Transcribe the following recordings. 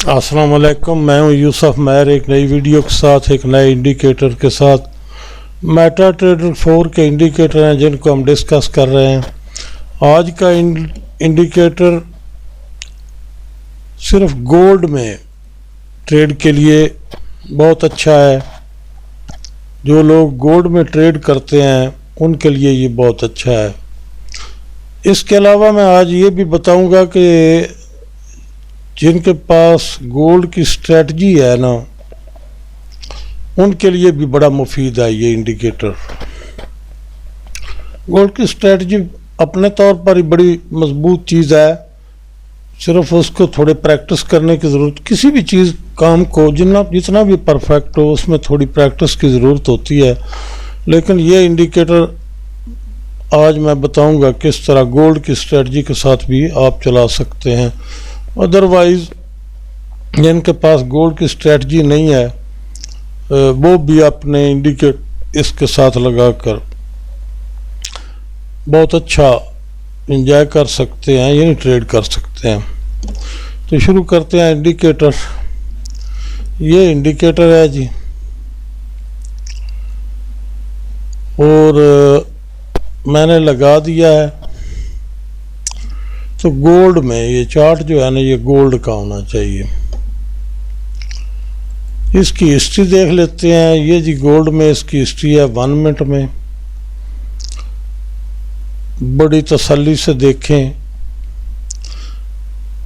अस्सलाम वालेकुम, मैं हूं यूसुफ मैर एक नई वीडियो के साथ एक नए इंडिकेटर के साथ। मेटा ट्रेडर 4 के इंडिकेटर हैं जिनको हम डिस्कस कर रहे हैं। आज का इंडिकेटर सिर्फ गोल्ड में ट्रेड के लिए बहुत अच्छा है। जो लोग गोल्ड में ट्रेड करते हैं उनके लिए ये बहुत अच्छा है। इसके अलावा मैं आज ये भी बताऊंगा कि जिनके पास गोल्ड की स्ट्रेटजी है ना, उनके लिए भी बड़ा मुफीद है ये इंडिकेटर। गोल्ड की स्ट्रेटजी अपने तौर पर ही बड़ी मजबूत चीज़ है, सिर्फ उसको थोड़े प्रैक्टिस करने की ज़रूरत। किसी भी चीज़ काम को जितना भी परफेक्ट हो उसमें थोड़ी प्रैक्टिस की ज़रूरत होती है। लेकिन ये इंडिकेटर आज मैं बताऊंगा किस तरह गोल्ड की स्ट्रेटजी के साथ भी आप चला सकते हैं। अदरवाइज़ जिनके पास गोल्ड की स्ट्रेटजी नहीं है वो भी अपने इंडिकेट इसके साथ लगाकर बहुत अच्छा एंजॉय कर सकते हैं, यानी ट्रेड कर सकते हैं। तो शुरू करते हैं इंडिकेटर। ये इंडिकेटर है जी, और मैंने लगा दिया है। तो गोल्ड में ये चार्ट जो है ना, ये गोल्ड का होना चाहिए। इसकी हिस्ट्री देख लेते हैं। ये जी गोल्ड में इसकी हिस्ट्री है 1 मिनट में। बड़ी तसल्ली से देखें,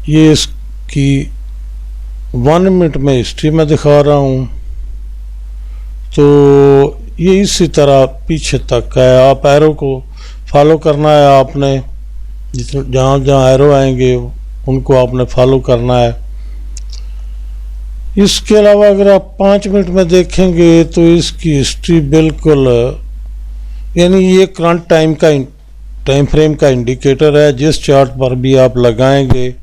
ये इसकी 1 मिनट में हिस्ट्री में दिखा रहा हूँ। तो ये इसी तरह पीछे तक है। आप एरो को फॉलो करना है आपने, जहाँ जहाँ एरो आएंगे उनको आपने फॉलो करना है। इसके अलावा अगर आप 5 मिनट में देखेंगे तो इसकी हिस्ट्री बिल्कुल, यानी ये करंट टाइम फ्रेम का इंडिकेटर है। जिस चार्ट पर भी आप लगाएंगे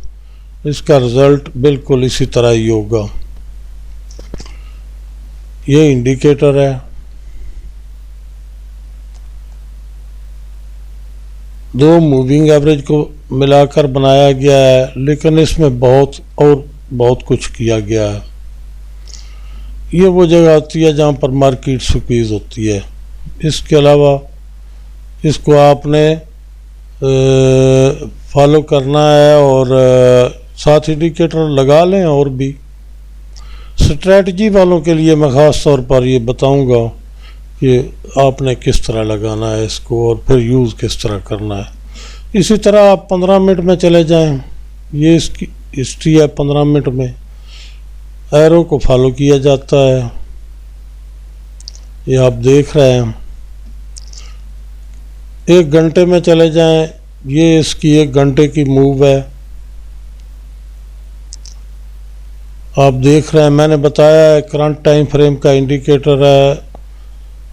इसका रिजल्ट बिल्कुल इसी तरह ही होगा। ये इंडिकेटर है। 2 मूविंग एवरेज को मिलाकर बनाया गया है, लेकिन इसमें बहुत कुछ किया गया है। ये वो जगह होती है जहाँ पर मार्केट स्क्वीज होती है। इसके अलावा इसको आपने फॉलो करना है और साथ इंडिकेटर लगा लें। और भी स्ट्रेटजी वालों के लिए मैं ख़ास तौर पर ये बताऊंगा कि आपने किस तरह लगाना है इसको और फिर यूज़ किस तरह करना है। इसी तरह आप 15 मिनट में चले जाएं। ये इसकी हिस्ट्री है 15 मिनट में। एरो को फॉलो किया जाता है, ये आप देख रहे हैं। 1 घंटे में चले जाएं। ये इसकी 1 घंटे की मूव है, आप देख रहे हैं। मैंने बताया है करंट टाइम फ्रेम का इंडिकेटर है।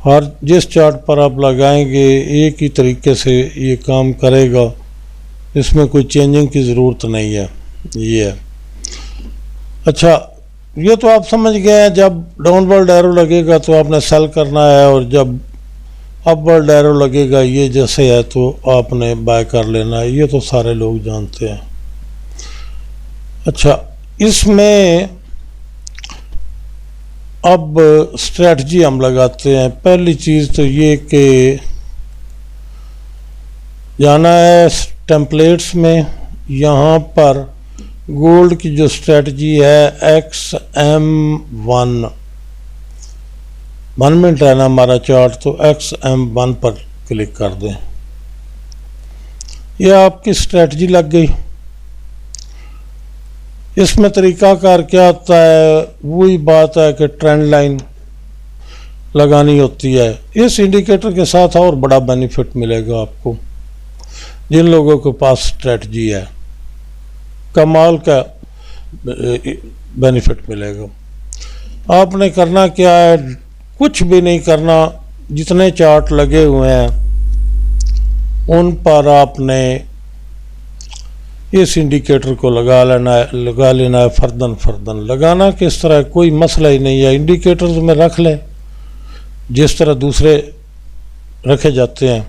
हर जिस चार्ट पर आप लगाएंगे एक ही तरीके से ये काम करेगा, इसमें कोई चेंजिंग की ज़रूरत नहीं है। ये है। अच्छा, ये तो आप समझ गए हैं। जब डाउनवर्ड एरो लगेगा तो आपने सेल करना है, और जब अपवर्ड एरो लगेगा ये जैसे है तो आपने बाय कर लेना है। ये तो सारे लोग जानते हैं। अच्छा, इसमें अब स्ट्रेटजी हम लगाते हैं। पहली चीज़ तो ये कि जाना है टेम्पलेट्स में। यहाँ पर गोल्ड की जो स्ट्रेटजी है XM1 मिनट है ना हमारा चार्ट, तो XM1 पर क्लिक कर दें। यह आपकी स्ट्रेटजी लग गई। इसमें तरीकाकार क्या होता है, वही बात है कि ट्रेंड लाइन लगानी होती है। इस इंडिकेटर के साथ और बड़ा बेनिफिट मिलेगा आपको। जिन लोगों के पास स्ट्रेटजी है, कमाल का बेनिफिट मिलेगा। आपने करना क्या है, कुछ भी नहीं करना। जितने चार्ट लगे हुए हैं उन पर आपने इस इंडिकेटर को लगा लेना है फर्दन। लगाना किस तरह कोई मसला ही नहीं है। इंडिकेटर्स में रख लें जिस तरह दूसरे रखे जाते हैं।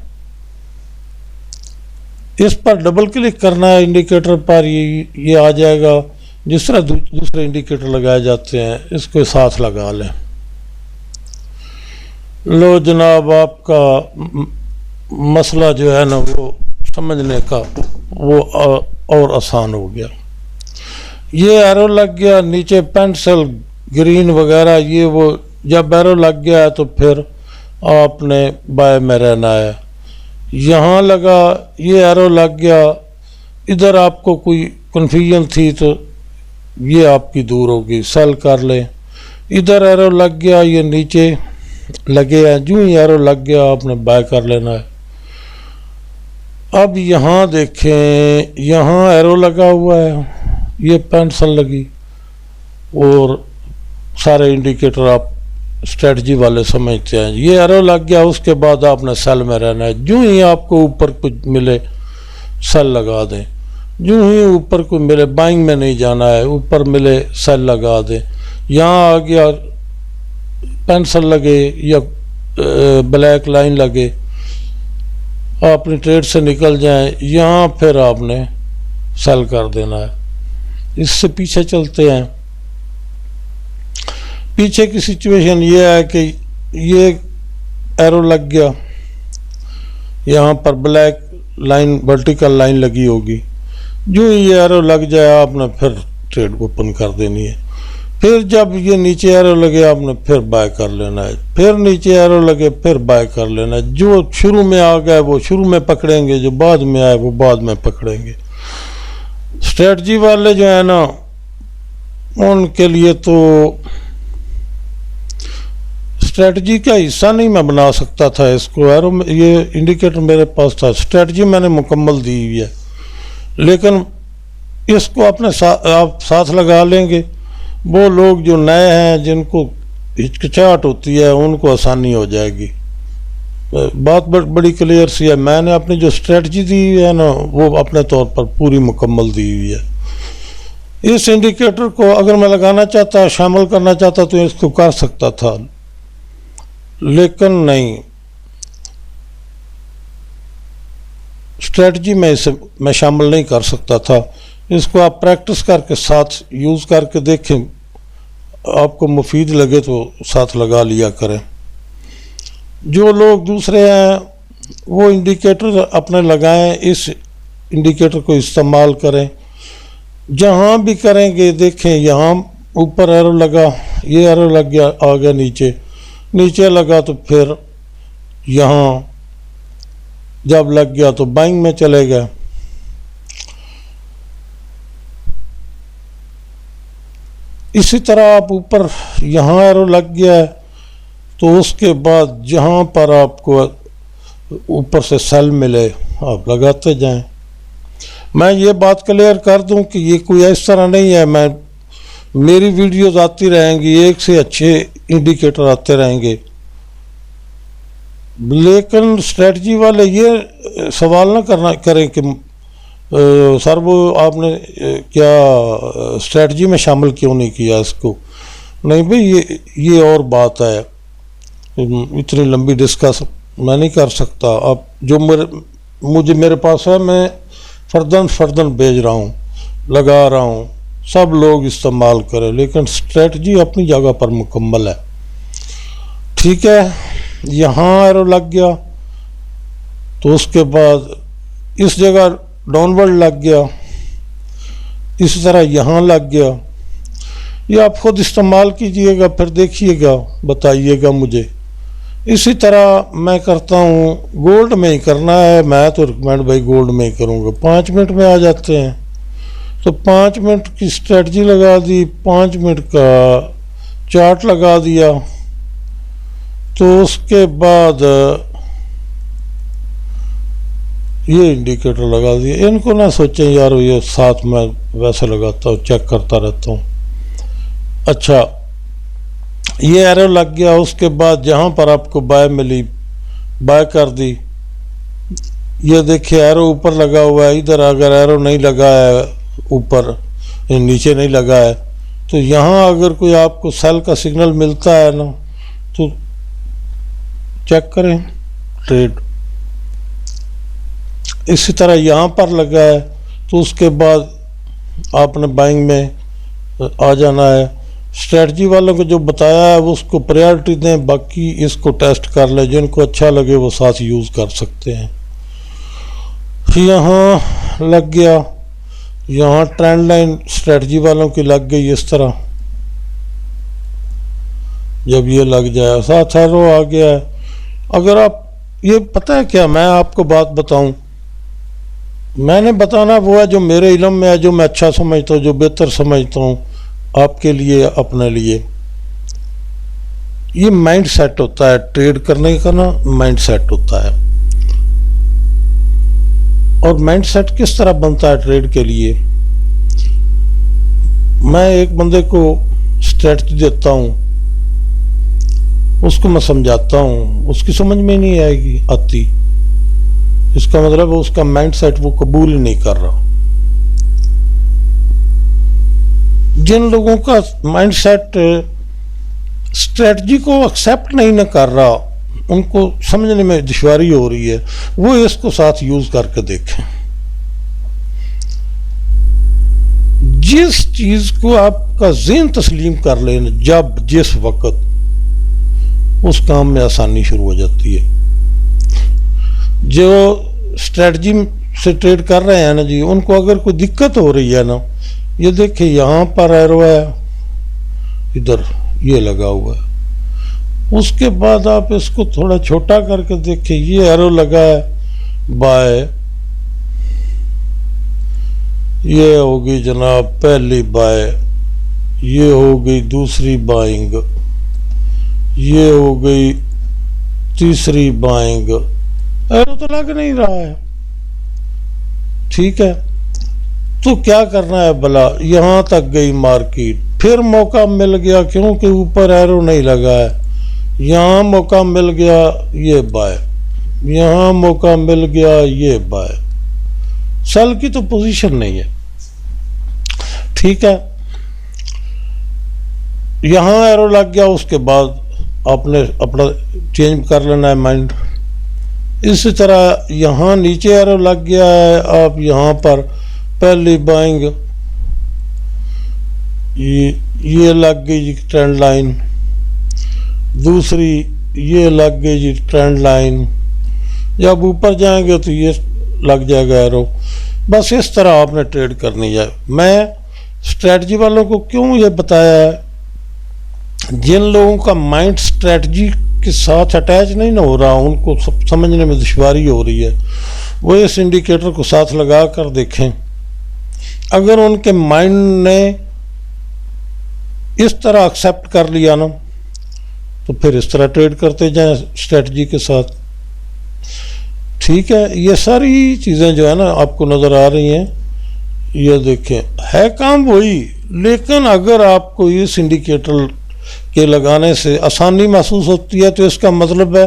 इस पर डबल क्लिक करना है इंडिकेटर पर, ये आ जाएगा। जिस तरह दूसरे इंडिकेटर लगाए जाते हैं इसको साथ लगा लें। लो जनाब, आपका मसला जो है ना वो समझने का वो और आसान हो गया। ये एरो लग गया, नीचे पेंसिल ग्रीन वगैरह ये वो, जब एरो लग गया है तो फिर आपने बाय में रहना है। यहाँ लगा, ये एरो लग गया, इधर आपको कोई कन्फ्यूजन थी तो ये आपकी दूर होगी, सेल कर लें। इधर एरो लग गया, ये नीचे लगे हैं, जो ही एरो लग गया आपने बाय कर लेना है। अब यहाँ देखें, यहाँ एरो लगा हुआ है, ये पेंसिल लगी और सारे इंडिकेटर आप स्ट्रेटजी वाले समझते हैं। ये एरो लग गया, उसके बाद आपने सेल में रहना है। जो ही आपको ऊपर कुछ मिले सेल लगा दें, जो ही ऊपर को मिले, बाइंग में नहीं जाना है, ऊपर मिले सेल लगा दें। यहाँ आ गया पेंसिल लगे या ब्लैक लाइन लगे, अपनी ट्रेड से निकल जाएं, यहाँ फिर आपने सेल कर देना है। इससे पीछे चलते हैं। पीछे की सिचुएशन ये है कि ये एरो लग गया, यहाँ पर ब्लैक लाइन वर्टिकल लाइन लगी होगी, जो ये एरो लग जाए आपने फिर ट्रेड ओपन कर देनी है। फिर जब ये नीचे एरो लगे आपने फिर बाय कर लेना है, फिर नीचे एरो लगे फिर बाय कर लेना है। जो शुरू में आ गया वो शुरू में पकड़ेंगे, जो बाद में आए वो बाद में पकड़ेंगे। स्ट्रेटजी वाले जो है ना उनके लिए तो स्ट्रेटजी का हिस्सा नहीं मैं बना सकता था इसको। एरो में ये इंडिकेटर मेरे पास था, स्ट्रेटजी मैंने मुकम्मल दी हुई है, लेकिन इसको अपने आप साथ लगा लेंगे। वो लोग जो नए हैं जिनको हिचकिचाहट होती है उनको आसानी हो जाएगी। बात बड़ी क्लियर सी है। मैंने अपनी जो स्ट्रेटजी दी हुई है ना वो अपने तौर पर पूरी मुकम्मल दी हुई है। इस इंडिकेटर को अगर मैं लगाना चाहता, शामिल करना चाहता तो इसको कर सकता था, लेकिन नहीं, स्ट्रेटजी में इसे मैं शामिल नहीं कर सकता था। इसको आप प्रैक्टिस करके साथ यूज़ करके देखें, आपको मुफीद लगे तो साथ लगा लिया करें। जो लोग दूसरे हैं वो इंडिकेटर अपने लगाएं, इस इंडिकेटर को इस्तेमाल करें। जहाँ भी करेंगे देखें, यहाँ ऊपर एरो लगा, ये एरो लग गया, आ गया नीचे, नीचे लगा तो फिर यहाँ जब लग गया तो बाइंग में चले गए। इसी तरह आप ऊपर यहाँ एरो लग गया है तो उसके बाद जहाँ पर आपको ऊपर से सेल मिले आप लगाते जाएं। मैं ये बात क्लियर कर दूं कि ये कोई इस तरह नहीं है, मेरी वीडियोस आती रहेंगी, एक से अच्छे इंडिकेटर आते रहेंगे, लेकिन स्ट्रेटजी वाले ये सवाल ना करें कि सर वो आपने क्या स्ट्रेटजी में शामिल क्यों नहीं किया इसको। नहीं भाई, ये और बात है, इतनी लंबी डिस्कस मैं नहीं कर सकता। आप जो मेरे पास है मैं फर्दन भेज रहा हूँ, लगा रहा हूँ, सब लोग इस्तेमाल करें, लेकिन स्ट्रेटजी अपनी जगह पर मुकम्मल है। ठीक है, यहाँ एरो लग गया तो उसके बाद इस जगह डाउनवर्ड लग गया, इसी तरह यहाँ लग गया। ये आप खुद इस्तेमाल कीजिएगा, फिर देखिएगा, बताइएगा मुझे। इसी तरह मैं करता हूँ, गोल्ड में ही करना है, मैं तो रिकमेंड भाई गोल्ड में ही करूँगा। 5 मिनट में आ जाते हैं, तो 5 मिनट की स्ट्रेटजी लगा दी, 5 मिनट का चार्ट लगा दिया, तो उसके बाद ये इंडिकेटर लगा दिया। इनको ना सोचें यार ये साथ में वैसे लगाता हूँ, चेक करता रहता हूँ। अच्छा, ये एरो लग गया, उसके बाद जहाँ पर आपको बाय मिली बाय कर दी। ये देखिए एरो ऊपर लगा हुआ है, इधर अगर एरो नहीं लगा है, ऊपर नीचे नहीं लगा है, तो यहाँ अगर कोई आपको सेल का सिग्नल मिलता है ना तो चेक करें ट्रेड। इसी तरह यहाँ पर लगा है तो उसके बाद आपने बाइंग में आ जाना है। स्ट्रेटजी वालों को जो बताया है वो उसको प्रायोरिटी दें, बाकी इसको टेस्ट कर लें, जिनको अच्छा लगे वो साथ यूज़ कर सकते हैं। यहाँ लग गया, यहाँ ट्रेंड लाइन स्ट्रेटजी वालों की लग गई इस तरह। जब ये लग जाए साथ एरो आ गया है। अगर आप ये पता है क्या, मैं आपको बात बताऊं, मैंने बताना वो है जो मेरे इल्म में है, जो मैं अच्छा समझता हूँ, जो बेहतर समझता हूँ आपके लिए, अपने लिए। ये माइंड सेट होता है ट्रेड करने का ना, माइंड सेट होता है। और माइंड सेट किस तरह बनता है ट्रेड के लिए? मैं एक बंदे को स्ट्रेटजी देता हूँ, उसको मैं समझाता हूँ, उसकी समझ में नहीं आती। इसका मतलब उसका माइंड सेट वो कबूल ही नहीं कर रहा। जिन लोगों का माइंड सेट स्ट्रेटजी को एक्सेप्ट नहीं न कर रहा, उनको समझने में दुश्वारी हो रही है, वो इसको साथ यूज करके देखें। जिस चीज को आपका ज़हन तस्लीम कर लेना, जब जिस वक्त, उस काम में आसानी शुरू हो जाती है। जो स्ट्रेटजी से ट्रेड कर रहे हैं ना जी, उनको अगर कोई दिक्कत हो रही है ना, ये देखिए यहाँ पर एरो है, इधर ये लगा हुआ है, उसके बाद आप इसको थोड़ा छोटा करके देखिए, ये एरो लगा है बाय, ये हो गई जनाब पहली बाय, ये हो गई दूसरी बाइंग, ये हो गई तीसरी बाइंग, एरो तो लग नहीं रहा है। ठीक है, तो क्या करना है भला, यहां तक गई मार्केट, फिर मौका मिल गया क्योंकि ऊपर एरो नहीं लगा है, यहां मौका मिल गया ये बाय, यहां मौका मिल गया ये बाय, सेल की तो पोजीशन नहीं है। ठीक है, यहां एरो लग गया, उसके बाद आपने अपना चेंज कर लेना है माइंड। इसी तरह यहाँ नीचे एरो लग गया है, आप यहाँ पर पहली बाइंग, ये लग गई जी ट्रेंड लाइन, दूसरी ये लग गई जी ट्रेंड लाइन, जब ऊपर जाएंगे तो ये लग जाएगा एरो। बस इस तरह आपने ट्रेड करनी है। मैं स्ट्रेटजी वालों को क्यों ये बताया है, जिन लोगों का माइंड स्ट्रेटजी के साथ अटैच नहीं ना हो रहा, उनको समझने में दुश्वारी हो रही है, वो इस इंडिकेटर को साथ लगा कर देखें। अगर उनके माइंड ने इस तरह एक्सेप्ट कर लिया ना, तो फिर इस तरह ट्रेड करते जाएं स्ट्रेटजी के साथ। ठीक है, ये सारी चीज़ें जो है ना आपको नज़र आ रही हैं, ये देखें, है काम वही, लेकिन अगर आपको इस इंडिकेटर के लगाने से आसानी महसूस होती है, तो इसका मतलब है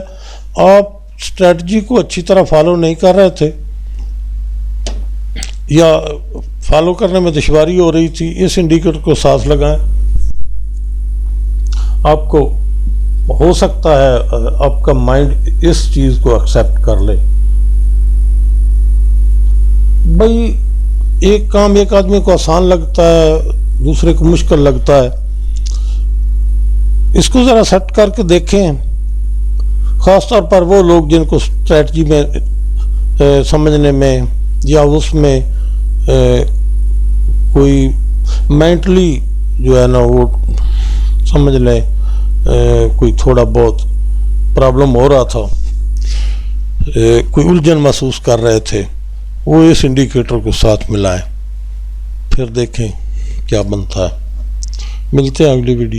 आप स्ट्रेटजी को अच्छी तरह फॉलो नहीं कर रहे थे, या फॉलो करने में दुश्वारी हो रही थी। इस इंडिकेटर को साथ लगाएं, आपको हो सकता है आपका माइंड इस चीज़ को एक्सेप्ट कर ले। भाई एक काम एक आदमी को आसान लगता है, दूसरे को मुश्किल लगता है, इसको ज़रा सेट करके देखें। ख़ासतौर पर वो लोग जिनको स्ट्रेटजी में समझने में या उसमें कोई मेंटली जो है ना वो समझ लें कोई थोड़ा बहुत प्रॉब्लम हो रहा था, कोई उलझन महसूस कर रहे थे, वो इस इंडिकेटर को साथ मिलाएं, फिर देखें क्या बनता है। मिलते हैं अगली वीडियो।